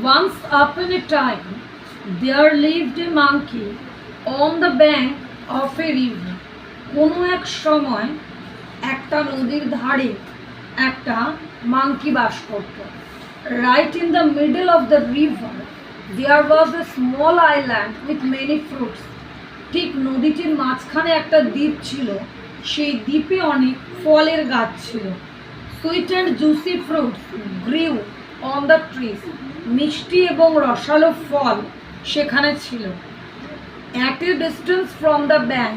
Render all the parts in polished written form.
Once upon a time, there lived a monkey on the bank of a river. কোনো এক সময় একটা নদীর ধারে একটা মাংকি বাস করত। Right in the middle of the river, there was a small island with many fruits. ঠিক নদীটির মাঝখানে একটা দ্বীপ ছিল, সেই দ্বীপে অনেক ফলের গাছ ছিল। Sweet and juicy fruits grew on the trees. মিষ্টি এবং রসালো ফল সেখানে ছিল। At a distance from the bank,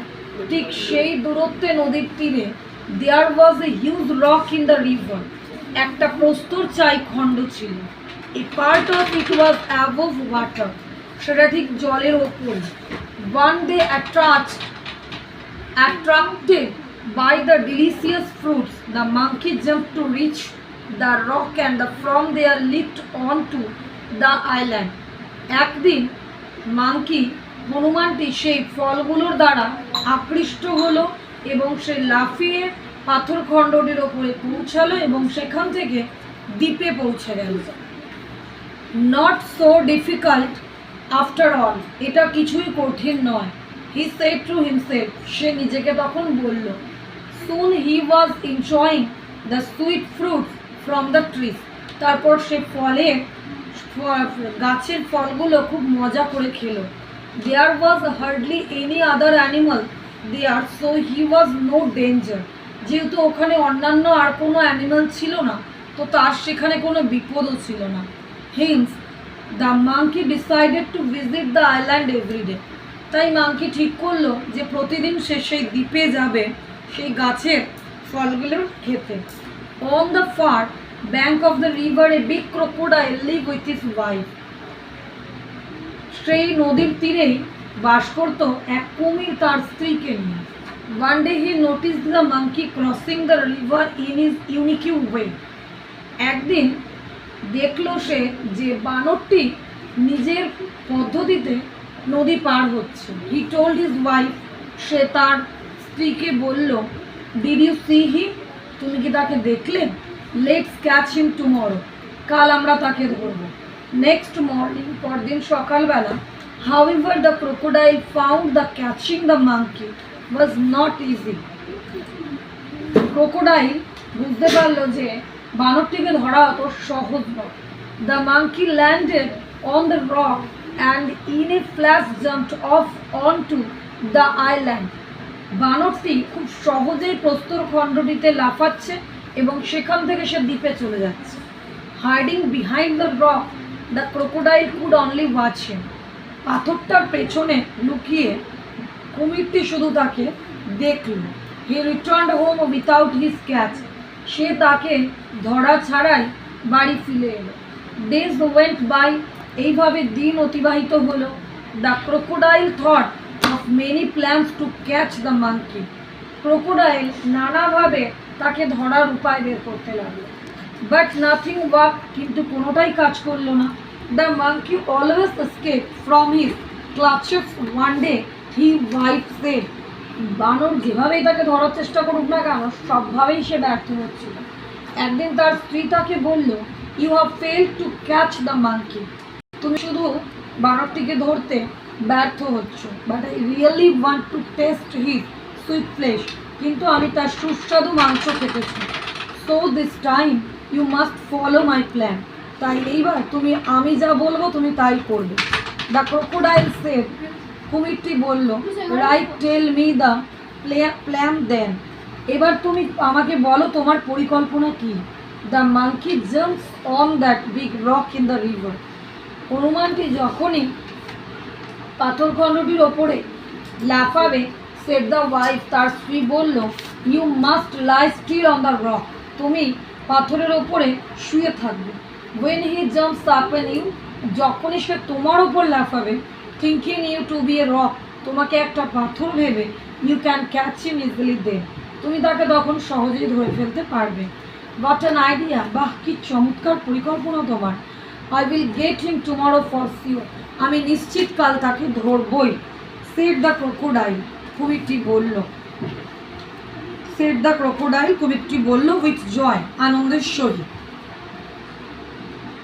ঠিক সেই দূরত্বে নদীর তীরে, there was a huge rock in the river. একটা প্রস্তরচাই খণ্ড ছিল। A part of it was above water. সেটা ঠিক জলের ওপর। One day attracted by the delicious fruits, the monkey jumped to reach the rock and from there leaped onto the island. একদিন monkey হনুমানটি সেই ফলগুলোর দ্বারা আকৃষ্ট হলো এবং সে লাফিয়ে পাথরখণ্ডটির ওপরে পৌঁছালো এবং সেখান থেকে দ্বীপে পৌঁছে গেল। Not so difficult after all, এটা কিছুই কঠিন নয়। হি সেড টু হিমসেলফ, সে নিজেকে তখন বলল। Soon he was enjoying the sweet fruit from the trees, তারপর সে গাছের ফলগুলো খুব মজা করে খেলো। There was hardly any other animal there, so he was no danger. যেহেতু ওখানে অন্যান্য আর কোনো অ্যানিমাল ছিল না, তো তার সেখানে কোনো বিপদও ছিল না। Hence the monkey decided to visit the island everyday. তাই মাংকি ঠিক করলো যে প্রতিদিন সে সেই দ্বীপে যাবে সেই গাছের ফলগুলো খেতে। On the fur bank of the river a big crocodile live with his wife. সেই নদীর তীরেই বাস করত এক কুমির তার স্ত্রীকে নিয়ে। One day he noticed the monkey crossing the river in his unique way. একদিন দেখলো সে যে বানরটি নিজের পদ্ধতিতে নদী পার হচ্ছে। হি টোল্ড হিজ ওয়াইফ, সে তার স্ত্রীকে বলল, ডিড ইউ সি হি, তুমি কি তাকে দেখলে? লেটস ক্যাচ হিম টুমরো, কাল আমরা তাকে ধরবো। নেক্সট মর্নিং, পরদিন সকালবেলা, however the crocodile found the catching the monkey was not easy. Crocodile বুঝতে পারলো যে বানরটিকে ধরা অত সহজ নয়। The monkey landed on the rock and in a flash jumped off on to the island. বানরটি খুব সহজেই প্রস্তরখণ্ডটিতে লাফাচ্ছে এবং সেখান থেকে সে দ্বীপে চলে যাচ্ছে। Hiding behind the rock, the crocodile could only watch him. পাথরটার পেছনে লুকিয়ে কুমিরটি শুধু তাকে দেখল। He returned home without his catch, সে তাকে ধরা ছাড়াই বাড়ি ফিরে এলো। ডেজ ওয়েন্ট বাই, এইভাবে দিন অতিবাহিত হলো। The crocodile thought of many plans to catch the monkey. Crocodile নানাভাবে তাকে ধরার উপায় বের করতে লাগলো। বাট নাথিং ওয়ার্ক, কিন্তু কোনোটাই কাজ করলো না। The monkey always escape from his clutches. One day he wife said, বানর যেভাবেই তাকে ধরার চেষ্টা করুক না কেন, সবভাবেই সে ব্যর্থ হচ্ছিল। একদিন তার স্ত্রী তাকে বলল, you have failed to catch the monkey, তুমি শুধু বানরটিকে ধরতে ব্যর্থ হচ্ছ। But I really want to taste his sweet flesh, কিন্তু আমি তার সুস্বাদু মাংস খেতেছি। So this time you must follow my plan, তাই এইবার আমি যা বলবো তুমি তাই করবে। দ্য ক্রোকোডাইল সেড, কুমিরটি বলল, right tell me the plan then, এবার তুমি আমাকে বলো তোমার পরিকল্পনা কি। The monkey jumps on that big rock in the river. হনুমানটি যখনই পাথরখণ্ডটির ওপরে লাফাবে, সেড দ্য ওয়াইফ, তার স্ত্রী বলল, you must lie still on the rock, তুমি পাথরের ওপরে শুয়ে থাকবে। When he jumps upon you, যখনই সে তোমার ওপর লাফাবে, thinking you to be a rock, তোমাকে একটা পাথর ভেবে, you can catch him easily then, তুমি তাকে তখন সহজেই ধরে ফেলতে পারবে। হোয়াট অ্যান আইডিয়া, বাহ কি চমৎকার পরিকল্পনা তোমার। I will get him tomorrow for sure, আমি নিশ্চিত কাল তাকে ধরবই। সেড দ্য ক্রোকোডাইল, কুমিরটি বলল। সেড দ্য ক্রোকোডাইল, কুমিরটি বলল উইথ জয়, আনন্দের সহিত।